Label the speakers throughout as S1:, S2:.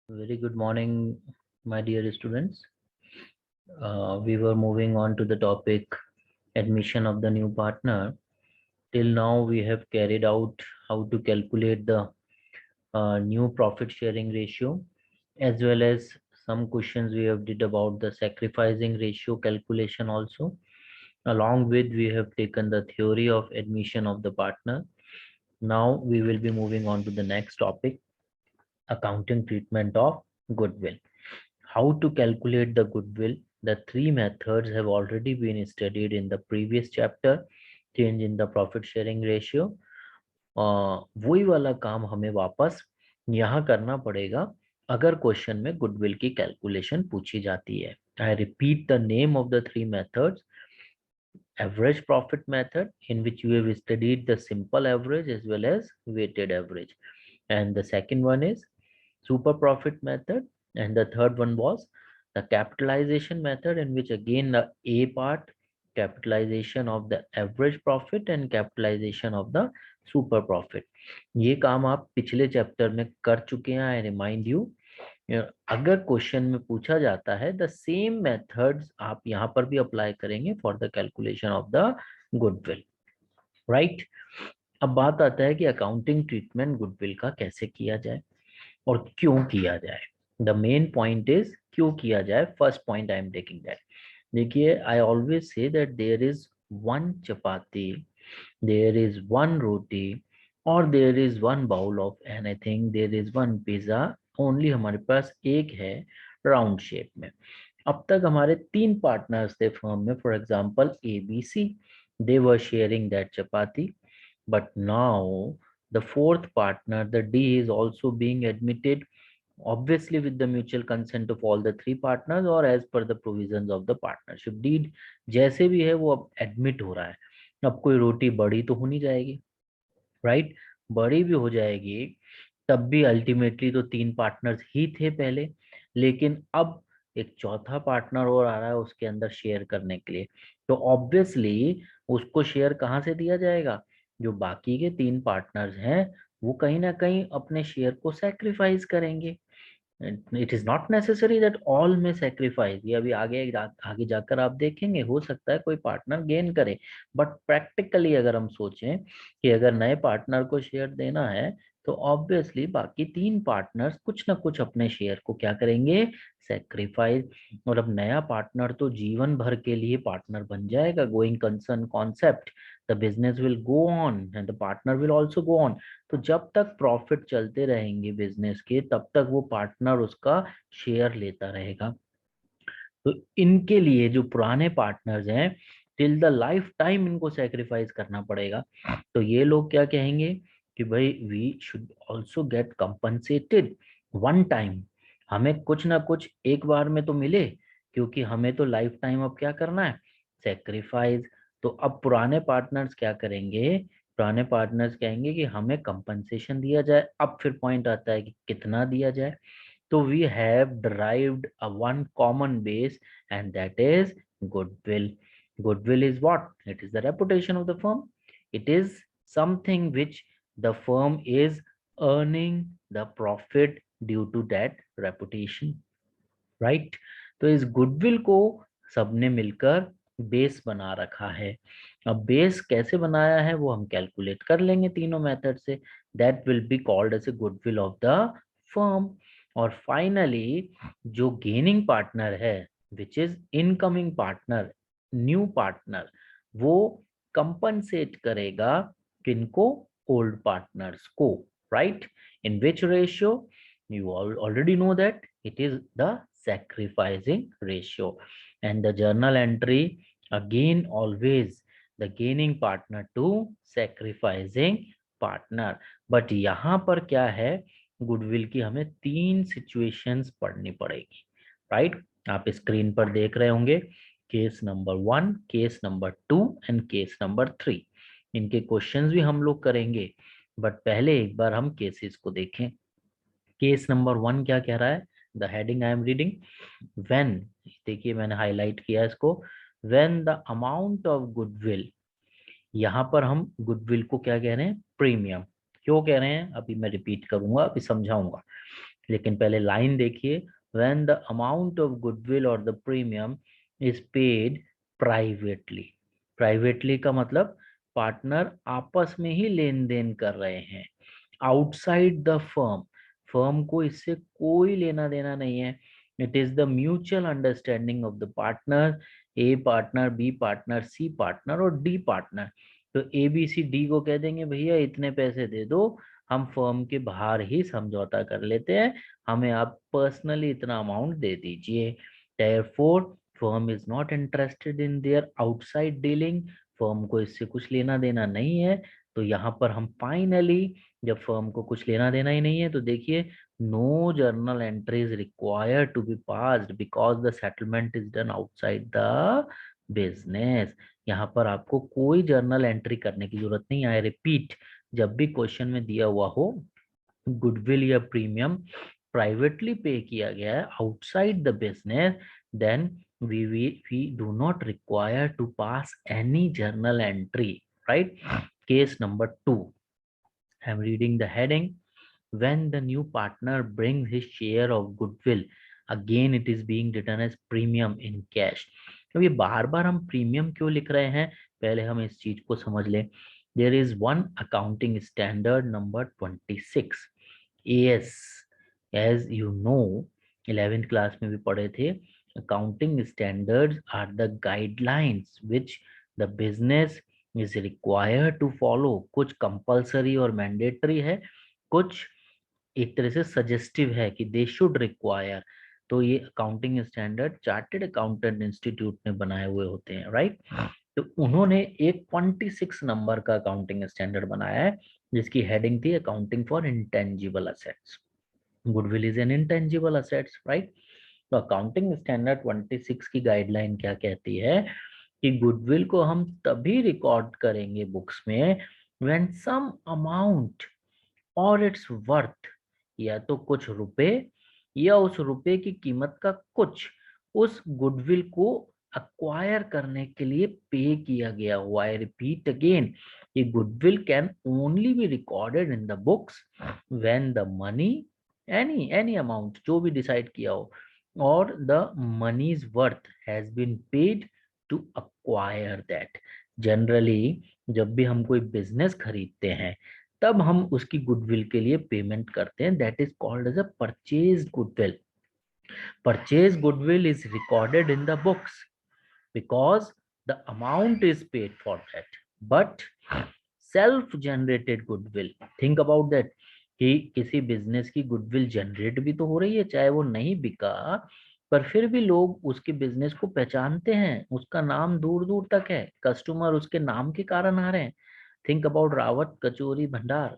S1: Very good morning, my dear students. We were moving on to the topic admission of the new partner. Till now, we have carried out how to calculate the new profit sharing ratio, as well as some questions we have did about the sacrificing ratio calculation also. Along with, we have taken the theory of admission of the partner. Now, we will be moving on to the next topic, accounting treatment of goodwill. How to calculate the goodwill? The three methods have already been studied in the previous chapter, change in the profit sharing ratio. वही वाला काम हमें वापस यहाँ करना पड़ेगा अगर question में गुडविल की कैलकुलेशन पूछी जाती है. I repeat the name of the three methods. Average profit method, in which you have studied the simple average as well as weighted average, and the second one is super profit method, and the third one was the capitalization method, in which again the A part, capitalization of the average profit and capitalization of the super profit. ये काम आप पिछले chapter में कर चुके हैं. I remind you, अगर question में पूछा जाता है द सेम मेथड्स आप यहाँ पर भी अप्लाई करेंगे for the calculation of the goodwill, right. अब बात आता है कि अकाउंटिंग ट्रीटमेंट गुडविल का कैसे किया जाए और क्यों किया जाए. द मेन पॉइंट इज क्यों किया जाए. First point I am taking that. देखिए, I always say that there is one chapati, there is one roti, और there is one bowl of anything, there is one pizza. Only हमारे पास एक है round shape में. अब तक हमारे तीन पार्टनर्स थे फर्म में, for example A B C. They were sharing that chapati, but now the fourth partner, the D, is also being admitted, obviously with the mutual consent of all the three partners or as per the provisions of the partnership deed. जैसे भी है वो अब admit हो रहा है. अब कोई रोटी बड़ी तो हो नहीं जाएगी, राइट. बड़ी भी हो जाएगी तब भी अल्टीमेटली तो तीन पार्टनर्स ही थे पहले, लेकिन अब एक चौथा पार्टनर और आ रहा है उसके अंदर शेयर करने के लिए. तो ऑब्वियसली उसको शेयर कहाँ से दिया जाएगा. जो बाकी के तीन पार्टनर्स हैं वो कहीं ना कहीं अपने शेयर को सैक्रिफाइस करेंगे. It is not necessary that all में सेक्रीफाइस. ये अभी आगे जाकर आप देखेंगे, हो सकता है कोई पार्टनर गेन करे, बट प्रैक्टिकली अगर हम सोचें कि अगर नए पार्टनर को शेयर देना है तो ऑब्वियसली बाकी तीन पार्टनर्स कुछ ना कुछ अपने शेयर को क्या करेंगे, सेक्रीफाइस. और अब नया पार्टनर तो जीवन भर के लिए पार्टनर बन जाएगा. Going concern concept, the business will go on and the partner will also go on. तो जब तक प्रॉफिट चलते रहेंगे बिजनेस के तब तक वो पार्टनर उसका शेयर लेता रहेगा. तो इनके लिए जो पुराने पार्टनर्स हैं टिल द लाइफ टाइम इनको सेक्रीफाइस करना पड़ेगा. तो ये लोग क्या कहेंगे कि भाई we should also get compensated one time. हमें कुछ ना कुछ एक बार में तो मिले, क्योंकि हमें तो लाइफ टाइम अब क्या करना है, सेक्रीफाइस. तो अब पुराने पार्टनर्स क्या करेंगे, पुराने पार्टनर्स कहेंगे कि हमें कंपनसेशन दिया जाए. अब फिर पॉइंट आता है कि कितना दिया जाए. So we have derived a one common base, and that is goodwill. Goodwill is what? It is the reputation of the firm. It is something which the firm is earning the profit due to that reputation, right? तो इस goodwill को सबने मिलकर base बना रखा है. अब base कैसे बनाया है वो हम कैलकुलेट कर लेंगे तीनों मेथड से. That will be called as a goodwill of the firm. और फाइनली जो गेनिंग पार्टनर है which is incoming partner, new partner, वो कंपनसेट करेगा किनको, ओल्ड पार्टनर्स को, right. In which ratio, you already know that it is the sacrificing ratio. And the journal entry, again always the gaining partner to sacrificing partner. but यहाँ पर क्या है, goodwill की हमें तीन सिचुएशंस पढ़नी पड़ेगी, राइट. आप स्क्रीन पर देख रहे होंगे case number 1, case number 2 and case number 3. इनके क्वेश्चंस भी हम लोग करेंगे, बट पहले एक बार हम केसेस को देखें. केस नंबर 1 क्या कह रहा है, the heading I am reading. When, देखिए मैंने हाईलाइट किया इसको, when the amount of goodwill. यहाँ पर हम गुडविल को क्या कह रहे हैं, प्रीमियम. क्यों कह रहे हैं अभी मैं रिपीट करूंगा, अभी समझाऊंगा. लेकिन पहले लाइन देखिए, when the amount of goodwill और the premium is paid privately. Privately का मतलब पार्टनर आपस में ही लेन देन कर रहे हैं, आउटसाइड द फर्म। फर्म को इससे कोई लेना देना नहीं है। It is the mutual understanding of the partner, A partner, B partner, C partner और डी पार्टनर। तो ए बी सी डी को कह देंगे भैया इतने पैसे दे दो, हम फर्म के बाहर ही समझौता कर लेते हैं, हमें आप पर्सनली इतना अमाउंट दे दीजिए। therefore firm is not interested in their outside dealing. Firm को इससे कुछ लेना देना नहीं है। तो यहाँ पर हम फाइनली, जब फर्म को कुछ लेना देना ही नहीं है, तो देखिए no journal entries required to be passed because the settlement is done outside the business. यहाँ पर आपको कोई जर्नल एंट्री करने की जरूरत नहीं है। आई रिपीट, जब भी क्वेश्चन में दिया हुआ हो गुडविल या प्रीमियम प्राइवेटली पे किया गया है outside the business, then we do not require to pass any journal entry, right? Case number 2, I'm reading the heading. When the new partner brings his share of goodwill, again it is being written as premium in cash. अब ये बार बार हम premium क्यों लिख रहे हैं, पहले हम इस चीज को समझ लें। There is one accounting standard number 26 AS, as you know 11th class में भी पढ़े थे। Accounting standards are the guidelines which the business is required to follow. कुछ कंपलसरी और मैंडेटरी है, कुछ एक तरह से सजेस्टिव है कि दे शुड रिक्वायर। तो ये accounting standard chartered accountant institute ने बनाए हुए होते हैं, राइट? तो उन्होंने एक 26 नंबर का अकाउंटिंग स्टैंडर्ड बनाया है जिसकी हेडिंग थी accounting for intangible assets. Goodwill is an intangible assets, right? तो अकाउंटिंग स्टैंडर्ड 26 की गाइडलाइन क्या कहती है कि गुडविल को हम तभी रिकॉर्ड करेंगे बुक्स में व्हेन सम अमाउंट और इट्स वर्थ, या तो कुछ रुपए या उस रुपए की कीमत का कुछ उस गुडविल को अक्वायर करने के लिए पे किया गया हुआ है। रिपीट अगेन, ये goodwill can only be recorded in the books when the money, any amount जो भी डिसाइड किया हो, और the money's worth has been paid to acquire that. Generally जब भी हम कोई बिजनेस खरीदते हैं तब हम उसकी गुडविल के लिए पेमेंट करते हैं, that is called as a purchase goodwill. Purchase goodwill is recorded in the books because the amount is paid for that, but self generated goodwill, think about that, कि किसी बिजनेस की goodwill generate भी तो हो रही है, चाहे वो नहीं बिका पर फिर भी लोग उसके बिजनेस को पहचानते हैं, उसका नाम दूर दूर तक है, कस्टमर उसके नाम के कारण आ रहे हैं। थिंक अबाउट रावत कचोरी भंडार,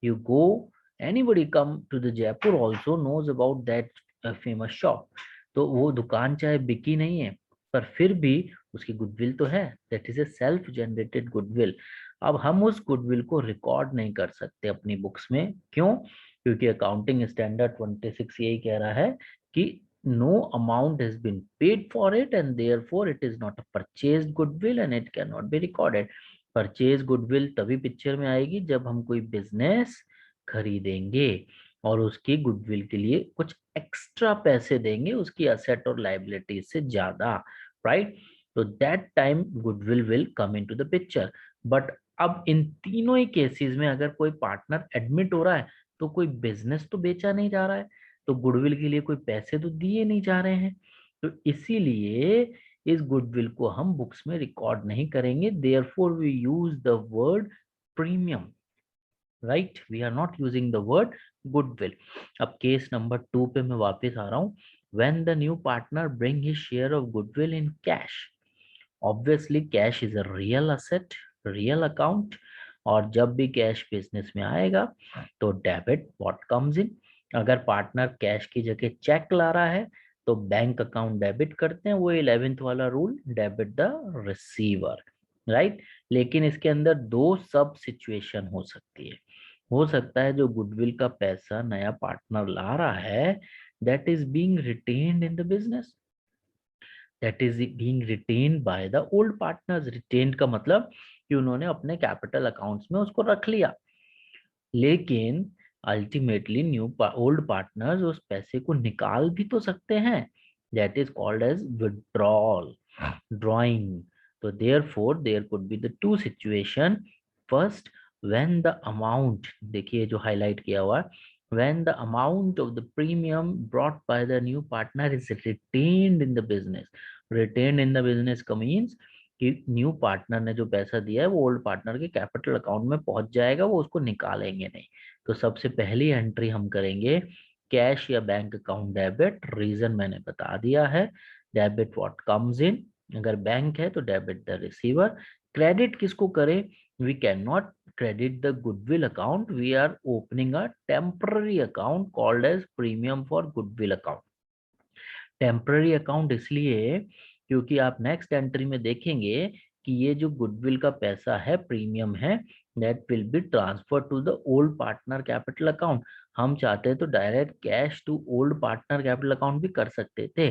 S1: you go, anybody come to the Jaipur also knows about that famous shop। तो वो दुकान चाहे बिकी नहीं है पर फिर भी उसकी गुडविल तो है, that is a self generated goodwill. अब हम उस गुडविल को रिकॉर्ड नहीं कर सकते अपनी बुक्स में, क्यों? क्योंकि अकाउंटिंग स्टैंडर्ड 26 यही कह रहा है कि no amount has been paid for it and therefore it is not a purchased goodwill and it cannot be recorded। Purchase goodwill तभी पिक्चर में आएगी जब हम कोई बिजनेस खरीदेंगे और उसकी गुडविल के लिए कुछ एक्स्ट्रा पैसे देंगे उसकी असेट और लायबिलिटी से ज्यादा, राइट? तो that time goodwill will come into the picture. But अब इन तीनों ही केसेस में अगर कोई पार्टनर एडमिट हो रहा है तो कोई बिजनेस तो बेचा नहीं जा रहा है, तो गुडविल के लिए कोई पैसे तो दिए नहीं जा रहे हैं, तो इसीलिए इस गुडविल को हम बुक्स में रिकॉर्ड नहीं करेंगे। Therefore we use the word premium, right? We are not using the word goodwill. अब केस नंबर 2 पे मैं वापस आ रहा हूं। When the new partner bring his share of goodwill in cash, obviously cash is a real asset, real account, और जब भी कैश बिजनेस में आएगा तो डेबिट व्हाट कम्स इन। अगर पार्टनर कैश की जगह चेक ला रहा है तो बैंक अकाउंट डेबिट करते हैं, वो 11th वाला rule, debit the receiver, right? लेकिन इसके अंदर दो सब सिचुएशन हो सकती है। हो सकता है जो गुडविल का पैसा नया पार्टनर ला रहा है that is being retained in the business, that is being retained by the old partners. Retained का मतलब कि उन्होंने अपने कैपिटल अकाउंट्स में उसको रख लिया। लेकिन अल्टीमेटली ओल्ड पार्टनर्स उस पैसे को निकाल भी तो सकते हैं, that is called as withdrawal, drawing. तो therefore there could be the two situation. First, when the amount, देखिए जो हाईलाइट किया हुआ है, when the amount of the premium brought by the new partner is retained in the business. Retained in the business का means कि new partner ने जो पैसा दिया है वो ओल्ड पार्टनर के कैपिटल अकाउंट में पहुंच जाएगा, वो उसको निकालेंगे नहीं। तो सबसे पहली एंट्री हम करेंगे कैश या बैंक अकाउंट डेबिट। रीजन मैंने बता दिया है, डेबिट व्हाट कम्स इन, अगर बैंक है तो डेबिट द रिसीवर। क्रेडिट किसको करें? We can not credit the goodwill account, we are opening a temporary account called as premium for goodwill account. Temporary account इसलिए क्योंकि आप नेक्स्ट एंट्री में देखेंगे कि ये जो गुडविल का पैसा है, प्रीमियम है, that will be transfer to the old partner capital account. हम चाहते तो direct cash to old partner capital account भी कर सकते थे,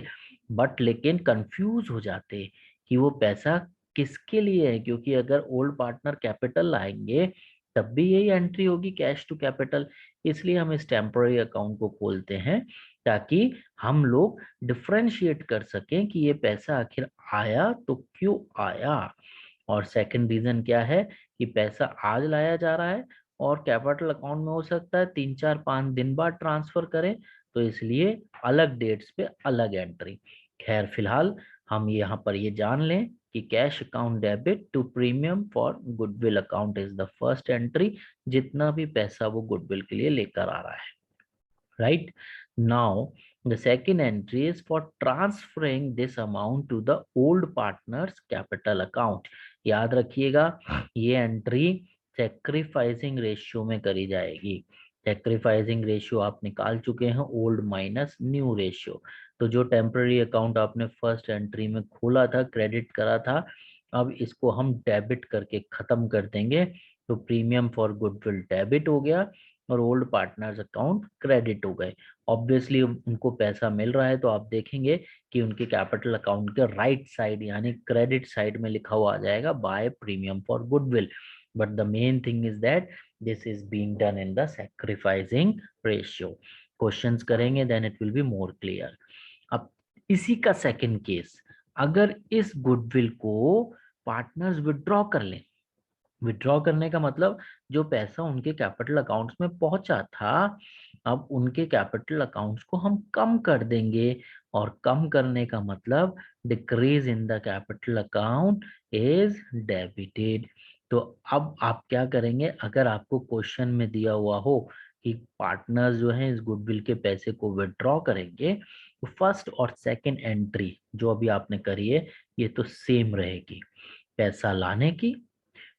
S1: बट लेकिन कंफ्यूज हो जाते कि वो पैसा किसके लिए है, क्योंकि अगर ओल्ड पार्टनर कैपिटल लाएंगे तब भी यही एंट्री होगी कैश टू कैपिटल। इसलिए हम इस टेम्पररी अकाउंट को खोलते हैं ताकि हम लोग डिफरेंशिएट कर सकें कि ये पैसा आखिर आया तो क्यों आया। और सेकंड रीजन क्या है कि पैसा आज लाया जा रहा है और कैपिटल अकाउंट में हो सकता है 3-4-5 दिन बाद ट्रांसफर करें, तो इसलिए अलग डेट्स पे अलग एंट्री। खैर फिलहाल हम यहाँ पर ये जान लें कि cash account debit to premium for goodwill account is the first entry, जितना भी पैसा वो गुडविल के लिए लेकर आ रहा है। Right now, the second entry is for transferring this amount to the old partner's capital account. याद रखिएगा ये एंट्री सेक्रीफाइसिंग रेशियो में करी जाएगी। सेक्रीफाइसिंग रेशियो आप निकाल चुके हैं, ओल्ड माइनस न्यू रेशियो। तो जो टेम्पररी अकाउंट आपने फर्स्ट एंट्री में खोला था, क्रेडिट करा था, अब इसको हम डेबिट करके खत्म कर देंगे। तो प्रीमियम फॉर गुडविल डेबिट हो गया और ओल्ड पार्टनर्स अकाउंट क्रेडिट हो गए। ऑब्वियसली उनको पैसा मिल रहा है तो आप देखेंगे कि उनके कैपिटल अकाउंट के राइट साइड यानी क्रेडिट साइड में लिखा हुआ आ जाएगा by premium for goodwill. But the main thing is that this is being done in the sacrificing ratio. Questions करेंगे then it will be more clear. अब इसी का सेकंड केस, अगर इस गुडविल को पार्टनर्स विड्रॉ कर लें, विड्रॉ करने का मतलब जो पैसा उनके कैपिटल अकाउंट्स में पहुंचा था, अब उनके कैपिटल अकाउंट्स को हम कम कर देंगे, और कम करने का मतलब decrease in the capital account is debited. तो अब आप क्या करेंगे, अगर आपको क्वेश्चन में दिया हुआ हो कि पार्टनर्स जो हैं इस गुडविल के पैसे को विड्रॉ करेंगे, तो फर्स्ट और सेकंड एंट्री जो अभी आपने करी है ये तो सेम रहेगी, पैसा लाने की,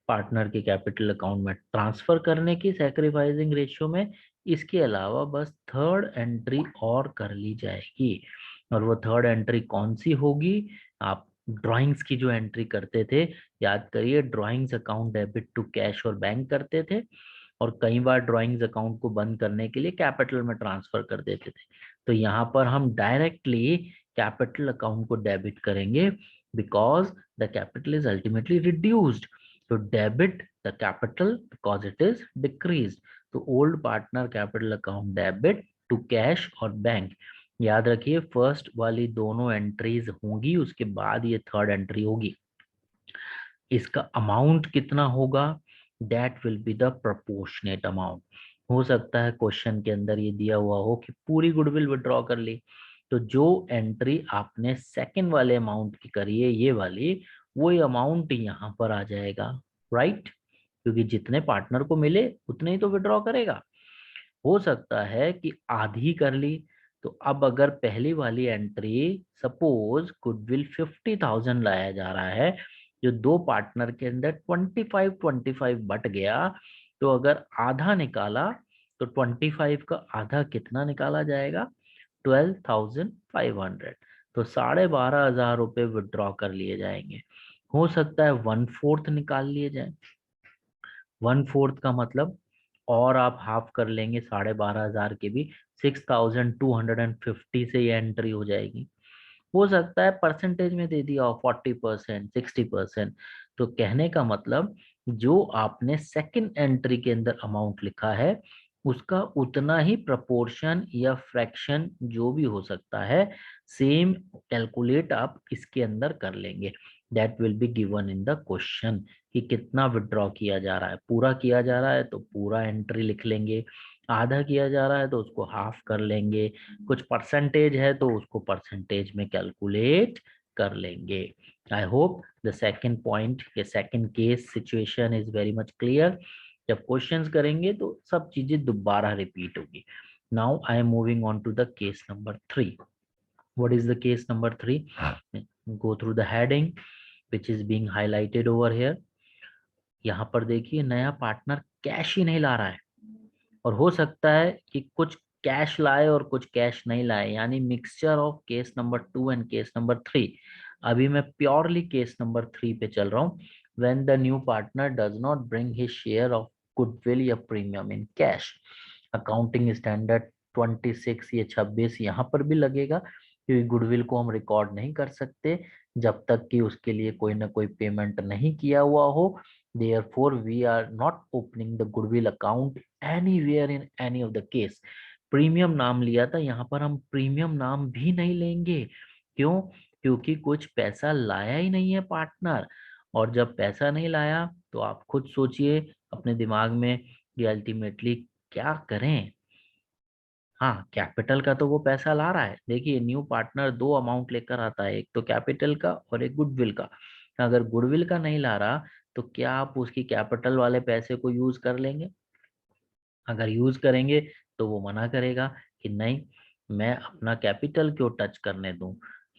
S1: पार्टनर के कैपिटल अकाउंट में ट्रांसफर करने की सैक्रिफाइसिंग रेशियो में। इसके अलावा बस थर्ड एंट्री और कर ली जाएगी, और वो थर्ड एंट्री कौन सी होगी? आप ड्राइंग्स की जो एंट्री करते थे, याद करिए drawings account debit to cash और बैंक करते थे, और कई बार ड्राइंग्स अकाउंट को बंद करने के लिए कैपिटल में ट्रांसफर कर देते थे। तो यहाँ पर हम डायरेक्टली कैपिटल अकाउंट को डेबिट करेंगे because the capital is ultimately reduced. तो debit the capital because it is decrease. तो old partner capital account debit to cash और बैंक। याद रखिए फर्स्ट वाली दोनों एंट्रीज होंगी, उसके बाद ये थर्ड एंट्री होगी। इसका अमाउंट कितना होगा? That will be the proportionate amount. हो सकता है क्वेश्चन के अंदर ये दिया हुआ हो कि पूरी गुडविल विड्रॉ कर ली, तो जो एंट्री आपने सेकंड वाले अमाउंट की करी है ये वाली, वो अमाउंट यहाँ पर आ जाएगा, राइट? क्योंकि जितने पार्टनर को मिले उतने ही तो विड्रॉ करेगा। हो सकता है कि आधी कर ली, तो अब अगर पहली वाली एंट्री सपोज गुडविल 50,000 लाया जा रहा है, जो दो पार्टनर के अंदर 25-25 बट गया, तो अगर आधा निकाला तो 25 का आधा कितना निकाला जाएगा? 12,500। तो 12,500 विड्रॉ कर लिए जाएंगे। हो सकता है 1/4 निकाल लिए जाए। 1/4 का मतलब और आप हाफ कर लेंगे 12,500 के भी, 6,250 से ये एंट्री हो जाएगी। हो सकता है परसेंटेज में दे दिया हो 40%, 60%। तो कहने का मतलब जो आपने सेकंड एंट्री के अंदर अमाउंट लिखा है उसका उतना ही प्रपोर्शन या फ्रैक्शन जो भी हो सकता है सेम कैलकुलेट आप इसके अंदर कर लेंगे। That will be given in the question कि कितना विड्रॉ किया जा रहा है। पूरा किया जा रहा है तो पूरा एंट्री लिख लेंगे, आधा किया जा रहा है तो उसको हाफ कर लेंगे, कुछ परसेंटेज है तो उसको परसेंटेज में कैलकुलेट कर लेंगे। I hope the second point या second case situation is very much clear. जब क्वेश्चंस करेंगे तो सब चीजें दोबारा रिपीट होगी। Now I am moving on to the case number 3। What is the case number 3? Go through the heading which is being highlighted over here. यहाँ पर देखिए नया पार्टनर कैश ही नहीं ला रहा है, और हो सकता है कि कुछ कैश लाए और कुछ कैश नहीं लाए, यानी mixture of case number 2 and case number 3। अभी मैं प्योरली केस नंबर 3 पे चल रहा हूँ। When the new partner does not bring his share of goodwill या premium in cash. Accounting standard 26 या 26 यहाँ पर भी लगेगा, क्योंकि गुडविल को हम रिकॉर्ड नहीं कर सकते जब तक कि उसके लिए कोई ना कोई पेमेंट नहीं किया हुआ हो। Therefore, we are not opening the goodwill account anywhere in any of the case. Premium नाम लिया था, यहाँ पर हम प्रीमियम नाम भी नहीं लेंगे। क्यों? क्योंकि कुछ पैसा लाया ही नहीं है पार्टनर, और जब पैसा नहीं लाया तो आप खुद सोचिए अपने दिमाग में कि अल्टीमेटली क्या करें। हाँ, कैपिटल का तो वो पैसा ला रहा है। देखिए न्यू पार्टनर दो अमाउंट लेकर आता है, एक तो कैपिटल का और एक गुडविल का। अगर गुडविल का नहीं ला रहा तो क्या आप उसकी कैपिटल वाले पैसे को यूज कर लेंगे? अगर यूज करेंगे तो वो मना करेगा कि नहीं, मैं अपना कैपिटल क्यों टच करने दूं।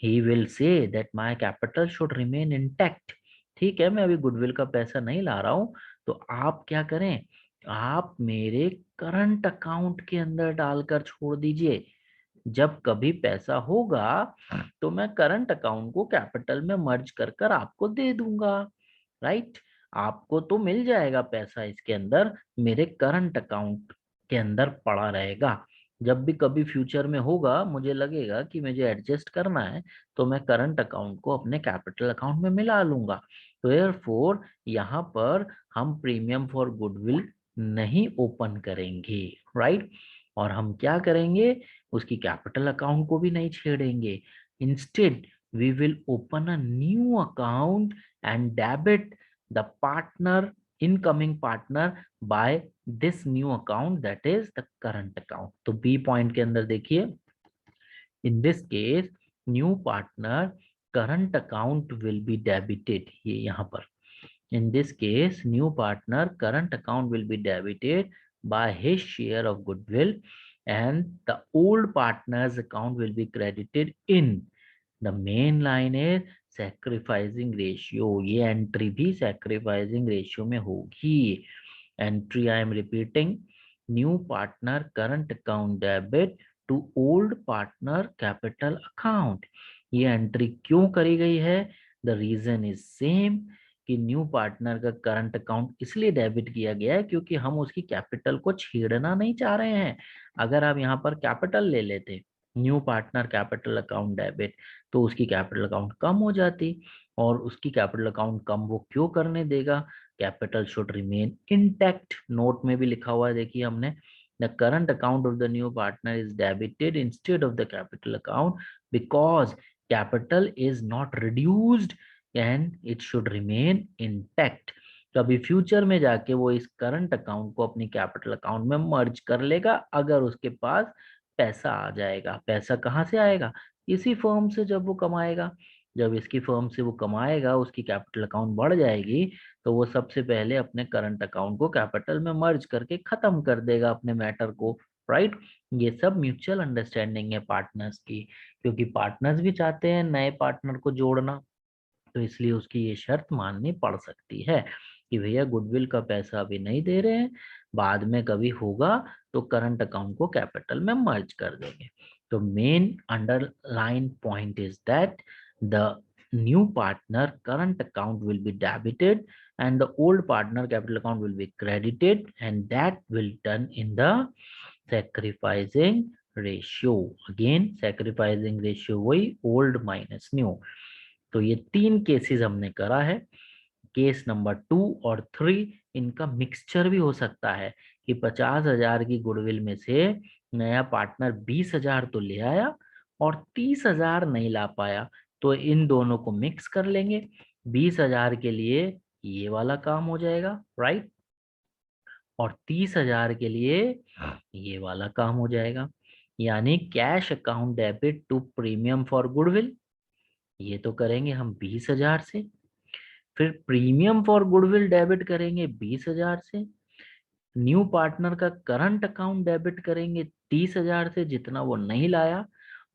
S1: He will say that my capital should remain intact. ठीक है, मैं अभी गुडविल का पैसा नहीं ला रहा हूं, तो आप क्या करें, आप मेरे करंट अकाउंट के अंदर डालकर छोड़ दीजिए। जब कभी पैसा होगा तो मैं करंट अकाउंट को कैपिटल में मर्ज कर कर आपको दे दूंगा। राइट? आपको तो मिल जाएगा पैसा इसके अंदर, मेरे करंट अकाउंट के अंदर पड़ा रहेगा। जब भी कभी फ्यूचर में होगा, मुझे लगेगा कि मुझे एडजस्ट करना है, तो मैं करंट अकाउंट को अपने कैपिटल अकाउंट में मिला लूंगा। तो देयरफॉर यहाँ पर हम प्रीमियम फॉर गुडविल नहीं ओपन करेंगे। राइट? और हम क्या करेंगे, उसकी कैपिटल अकाउंट को भी नहीं छेड़ेंगे। Instead we will open a new account and debit the partner incoming partner by this new account, that is the current account। तो बी पॉइंट के अंदर देखिए, in this case new partner current account will be debited। ये यहाँ पर in this case new partner current account will be debited by his share of goodwill, and the old partner's account will be credited in the main line है sacrificing ratio. ये entry भी sacrificing ratio में होगी। Entry I am repeating, new partner current account debit to old partner capital account. ये entry क्यों करी गई है? द रीजन इज सेम, कि न्यू पार्टनर का करंट अकाउंट इसलिए डेबिट किया गया है क्योंकि हम उसकी कैपिटल को छेड़ना नहीं चाह रहे हैं। अगर आप यहाँ पर कैपिटल ले लेते, new partner capital account debit, तो उसकी कैपिटल अकाउंट कम हो जाती। और उसकी कैपिटल अकाउंट कम वो क्यों करने देगा? Capital should remain intact. Note में भी लिखा हुआ है, देखिए हमने, the current account of the new partner is debited instead of the capital account because capital is not reduced and it should remain intact. तो अभी फ्यूचर में जाके वो इस करंट अकाउंट को अपनी कैपिटल अकाउंट में मर्ज कर लेगा अगर उसके पास पैसा आ जाएगा। पैसा कहाँ से आएगा? इसी फर्म से जब वो कमाएगा। जब इसकी फर्म से वो कमाएगा, उसकी कैपिटल अकाउंट बढ़ जाएगी, तो वो सबसे पहले अपने करंट अकाउंट को कैपिटल में मर्ज करके खत्म कर देगा अपने मैटर को। राइट? ये सब म्यूचुअल अंडरस्टैंडिंग है पार्टनर्स की, क्योंकि पार्टनर्स भी चाहते हैं नए पार्टनर को जोड़ना। तो इसलिए उसकी ये शर्त माननी पड़ सकती है कि भैया गुडविल का पैसा अभी नहीं दे रहे हैं, बाद में कभी होगा तो करंट अकाउंट को कैपिटल में मर्ज कर देंगे। तो main underline point is that the new partner current account will be debited and the old partner capital account will be credited, and that will done in the sacrificing ratio। again sacrificing ratio वही old minus new। तो ये तीन cases हमने करा है। Case number 2 और 3 इनका mixture भी हो सकता है, कि 50,000 की गुडविल में से नया पार्टनर 20,000 तो ले आया और 30,000 नहीं ला पाया, तो इन दोनों को मिक्स कर लेंगे। 20,000 के लिए ये वाला काम हो जाएगा, राइट, और 30,000 के लिए ये वाला काम हो जाएगा। यानी cash account debit to premium for goodwill, ये तो करेंगे हम 20,000 से। फिर प्रीमियम फॉर गुडविल डेबिट करेंगे 20,000 से। न्यू पार्टनर का करंट अकाउंट डेबिट करेंगे 30,000 से, जितना वो नहीं लाया।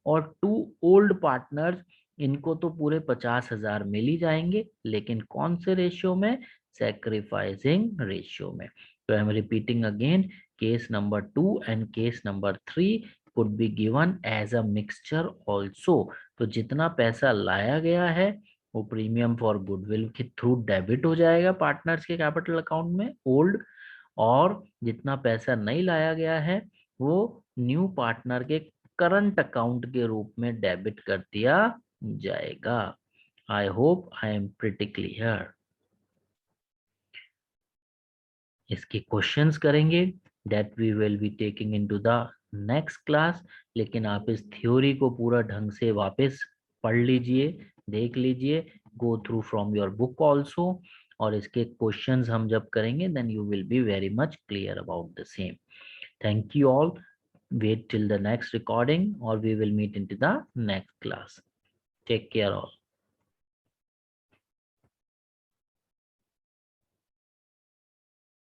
S1: और टू ओल्ड पार्टनर्स, इनको तो पूरे 50,000 मिल ही जाएंगे, लेकिन कौन से रेशियो में? सैक्रिफाइसिंग रेशियो में। तो I am repeating again, case number 2 and case number 3 could be given as a mixture also. तो जितना पैसा लाया गया है वो प्रीमियम फॉर गुडविल के थ्रू डेबिट हो जाएगा पार्टनर्स के कैपिटल अकाउंट में, ओल्ड, और जितना पैसा नहीं लाया गया है वो न्यू पार्टनर के करंट अकाउंट के रूप में डेबिट कर दिया जाएगा। I hope I am pretty clear. इसके क्वेश्चंस करेंगे that we will be taking into the next class. लेकिन आप इस थ्योरी को पूरा ढंग से वापस पढ़ लीजिए, देख लीजिए, go through from your book also, और इसके क्वेश्चंस हम जब करेंगे then you will be very much clear about the same. Thank you all. Wait till the next recording or we will meet into the next class. Take care all.